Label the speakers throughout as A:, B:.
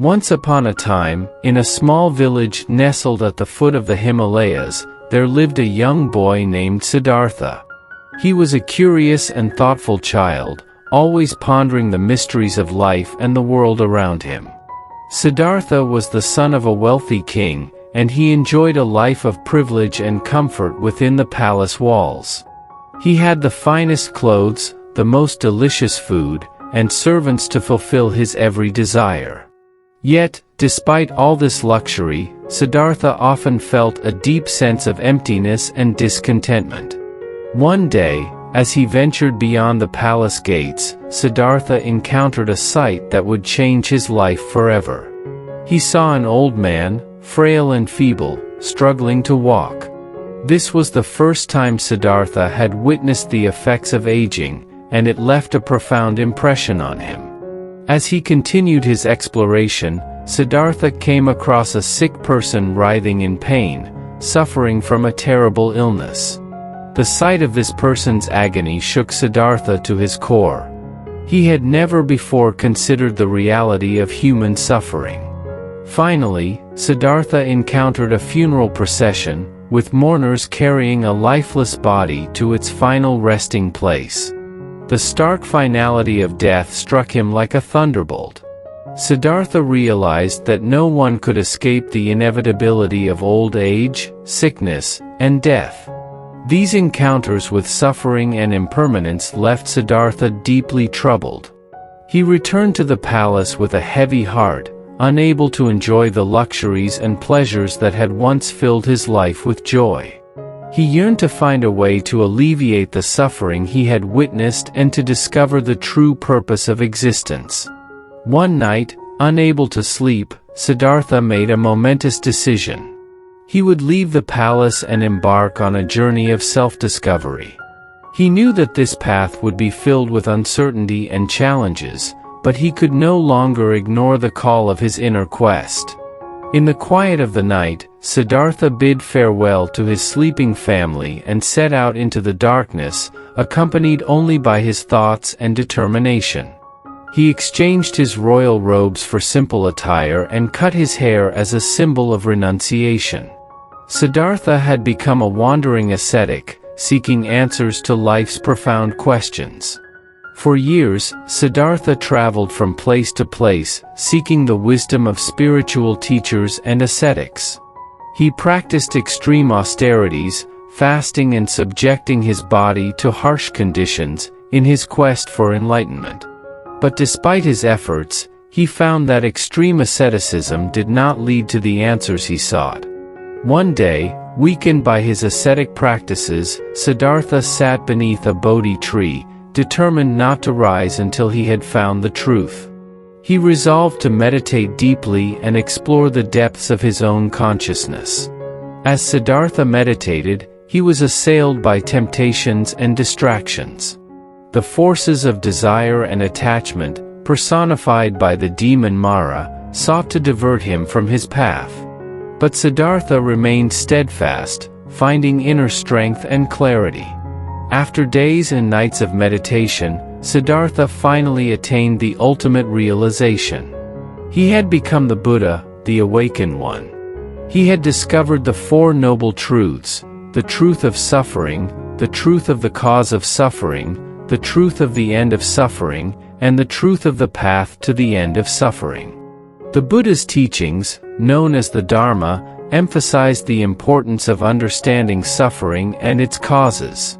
A: Once upon a time, in a small village nestled at the foot of the Himalayas, there lived a young boy named Siddhartha. He was a curious and thoughtful child, always pondering the mysteries of life and the world around him. Siddhartha was the son of a wealthy king, and he enjoyed a life of privilege and comfort within the palace walls. He had the finest clothes, the most delicious food, and servants to fulfill his every desire. Yet, despite all this luxury, Siddhartha often felt a deep sense of emptiness and discontentment. One day, as he ventured beyond the palace gates, Siddhartha encountered a sight that would change his life forever. He saw an old man, frail and feeble, struggling to walk. This was the first time Siddhartha had witnessed the effects of aging, and it left a profound impression on him. As he continued his exploration, Siddhartha came across a sick person writhing in pain, suffering from a terrible illness. The sight of this person's agony shook Siddhartha to his core. He had never before considered the reality of human suffering. Finally, Siddhartha encountered a funeral procession, with mourners carrying a lifeless body to its final resting place. The stark finality of death struck him like a thunderbolt. Siddhartha realized that no one could escape the inevitability of old age, sickness, and death. These encounters with suffering and impermanence left Siddhartha deeply troubled. He returned to the palace with a heavy heart, unable to enjoy the luxuries and pleasures that had once filled his life with joy. He yearned to find a way to alleviate the suffering he had witnessed and to discover the true purpose of existence. One night, unable to sleep, Siddhartha made a momentous decision. He would leave the palace and embark on a journey of self-discovery. He knew that this path would be filled with uncertainty and challenges, but he could no longer ignore the call of his inner quest. In the quiet of the night, Siddhartha bid farewell to his sleeping family and set out into the darkness, accompanied only by his thoughts and determination. He exchanged his royal robes for simple attire and cut his hair as a symbol of renunciation. Siddhartha had become a wandering ascetic, seeking answers to life's profound questions. For years, Siddhartha traveled from place to place, seeking the wisdom of spiritual teachers and ascetics. He practiced extreme austerities, fasting and subjecting his body to harsh conditions, in his quest for enlightenment. But despite his efforts, he found that extreme asceticism did not lead to the answers he sought. One day, weakened by his ascetic practices, Siddhartha sat beneath a Bodhi tree, determined not to rise until he had found the truth. He resolved to meditate deeply and explore the depths of his own consciousness. As Siddhartha meditated, he was assailed by temptations and distractions. The forces of desire and attachment, personified by the demon Mara, sought to divert him from his path. But Siddhartha remained steadfast, finding inner strength and clarity. After days and nights of meditation, Siddhartha finally attained the ultimate realization. He had become the Buddha, the awakened one. He had discovered the Four Noble Truths: the truth of suffering, the truth of the cause of suffering, the truth of the end of suffering, and the truth of the path to the end of suffering. The Buddha's teachings, known as the Dharma, emphasized the importance of understanding suffering and its causes.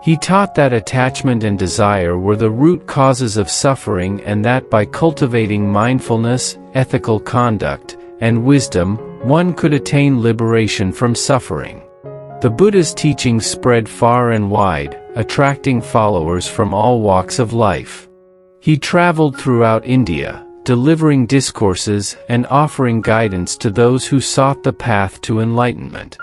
A: He taught that attachment and desire were the root causes of suffering and that by cultivating mindfulness, ethical conduct, and wisdom, one could attain liberation from suffering. The Buddha's teachings spread far and wide, attracting followers from all walks of life. He traveled throughout India, delivering discourses and offering guidance to those who sought the path to enlightenment.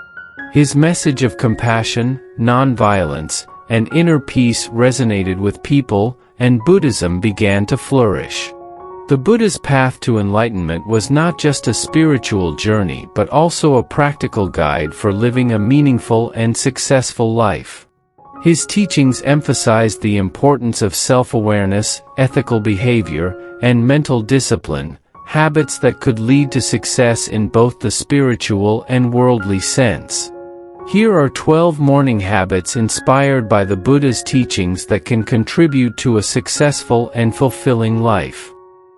A: His message of compassion, non-violence, and inner peace resonated with people, and Buddhism began to flourish. The Buddha's path to enlightenment was not just a spiritual journey but also a practical guide for living a meaningful and successful life. His teachings emphasized the importance of self-awareness, ethical behavior, and mental discipline, habits that could lead to success in both the spiritual and worldly sense. Here are 12 morning habits inspired by the Buddha's teachings that can contribute to a successful and fulfilling life.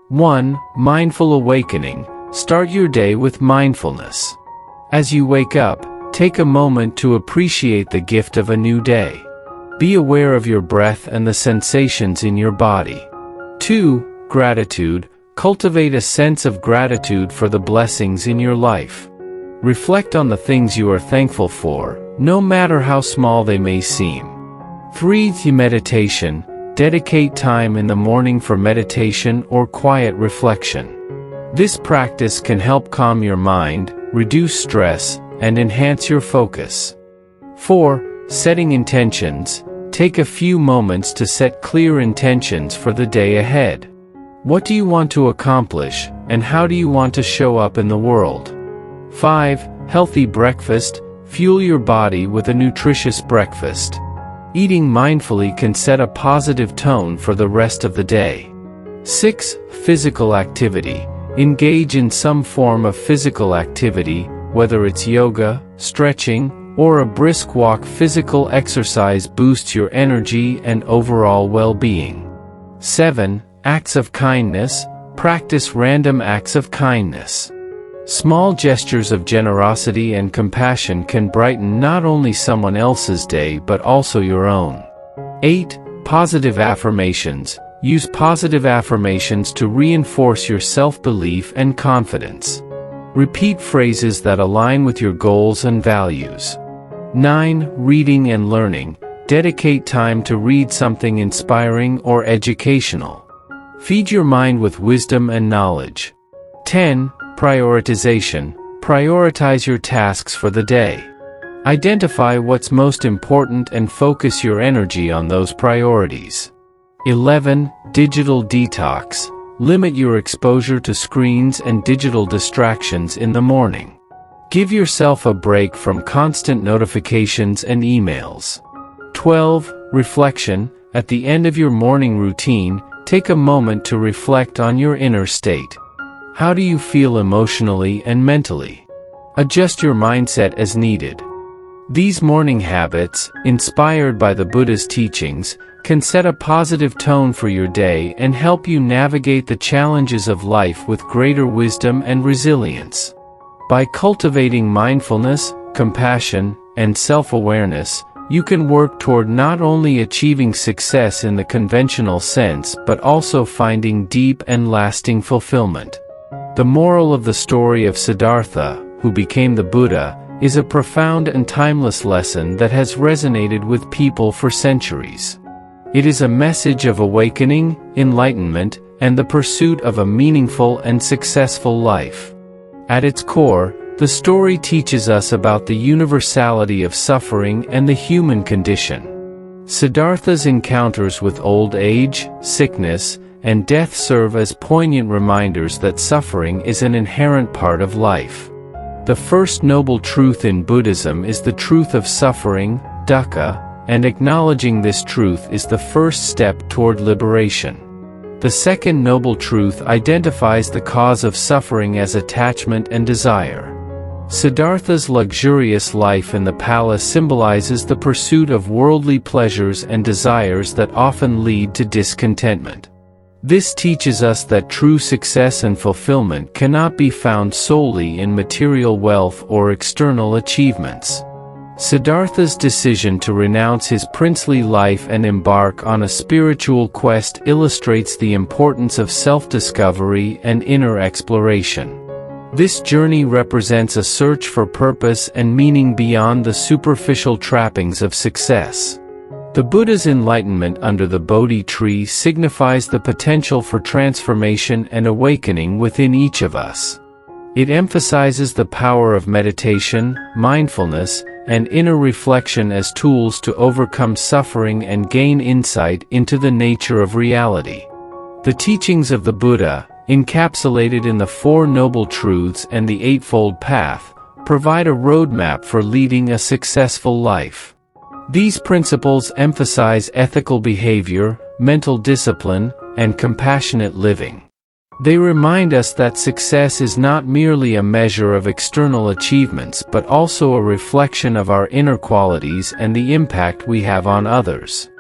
A: 1. Mindful awakening. Start your day with mindfulness. As you wake up, take a moment to appreciate the gift of a new day. Be aware of your breath and the sensations in your body. 2. Gratitude. Cultivate a sense of gratitude for the blessings in your life. Reflect on the things you are thankful for, no matter how small they may seem. 3. Meditation. Dedicate time in the morning for meditation or quiet reflection. This practice can help calm your mind, reduce stress, and enhance your focus. 4. Setting intentions. Take a few moments to set clear intentions for the day ahead. What do you want to accomplish, and how do you want to show up in the world? 5. Healthy breakfast. Fuel your body with a nutritious breakfast. Eating mindfully can set a positive tone for the rest of the day. 6. Physical activity. Engage in some form of physical activity, whether it's yoga, stretching, or a brisk walk. Physical exercise boosts your energy and overall well-being. 7. Acts of kindness. Practice random acts of kindness. Small gestures of generosity and compassion can brighten not only someone else's day but also your own. 8. Positive affirmations. Use positive affirmations to reinforce your self-belief and confidence. Repeat phrases that align with your goals and values. 9. Reading and learning. Dedicate time to read something inspiring or educational. Feed your mind with wisdom and knowledge. 10. Prioritization. Prioritize your tasks for the day. Identify what's most important and focus your energy on those priorities. 11. Digital detox. Limit your exposure to screens and digital distractions in the morning. Give yourself a break from constant notifications and emails. 12. Reflection. At the end of your morning routine, take a moment to reflect on your inner state. How do you feel emotionally and mentally? Adjust your mindset as needed. These morning habits, inspired by the Buddha's teachings, can set a positive tone for your day and help you navigate the challenges of life with greater wisdom and resilience. By cultivating mindfulness, compassion, and self-awareness, you can work toward not only achieving success in the conventional sense but also finding deep and lasting fulfillment. The moral of the story of Siddhartha, who became the Buddha, is a profound and timeless lesson that has resonated with people for centuries. It is a message of awakening, enlightenment, and the pursuit of a meaningful and successful life. At its core, the story teaches us about the universality of suffering and the human condition. Siddhartha's encounters with old age, sickness, and death serve as poignant reminders that suffering is an inherent part of life. The first noble truth in Buddhism is the truth of suffering, dukkha, and acknowledging this truth is the first step toward liberation. The second noble truth identifies the cause of suffering as attachment and desire. Siddhartha's luxurious life in the palace symbolizes the pursuit of worldly pleasures and desires that often lead to discontentment. This teaches us that true success and fulfillment cannot be found solely in material wealth or external achievements. Siddhartha's decision to renounce his princely life and embark on a spiritual quest illustrates the importance of self-discovery and inner exploration. This journey represents a search for purpose and meaning beyond the superficial trappings of success. The Buddha's enlightenment under the Bodhi tree signifies the potential for transformation and awakening within each of us. It emphasizes the power of meditation, mindfulness, and inner reflection as tools to overcome suffering and gain insight into the nature of reality. The teachings of the Buddha, encapsulated in the Four Noble Truths and the Eightfold Path, provide a roadmap for leading a successful life. These principles emphasize ethical behavior, mental discipline, and compassionate living. They remind us that success is not merely a measure of external achievements but also a reflection of our inner qualities and the impact we have on others.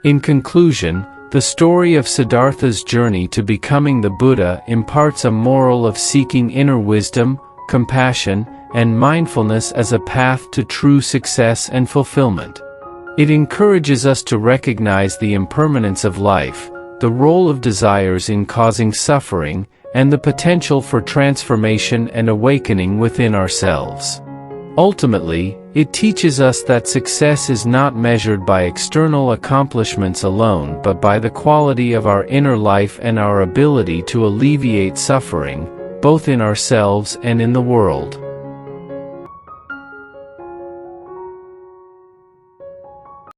A: In conclusion, the story of Siddhartha's journey to becoming the Buddha imparts a moral of seeking inner wisdom, compassion, and mindfulness as a path to true success and fulfillment. It encourages us to recognize the impermanence of life, the role of desires in causing suffering, and the potential for transformation and awakening within ourselves. Ultimately, it teaches us that success is not measured by external accomplishments alone but by the quality of our inner life and our ability to alleviate suffering, both in ourselves and in the world.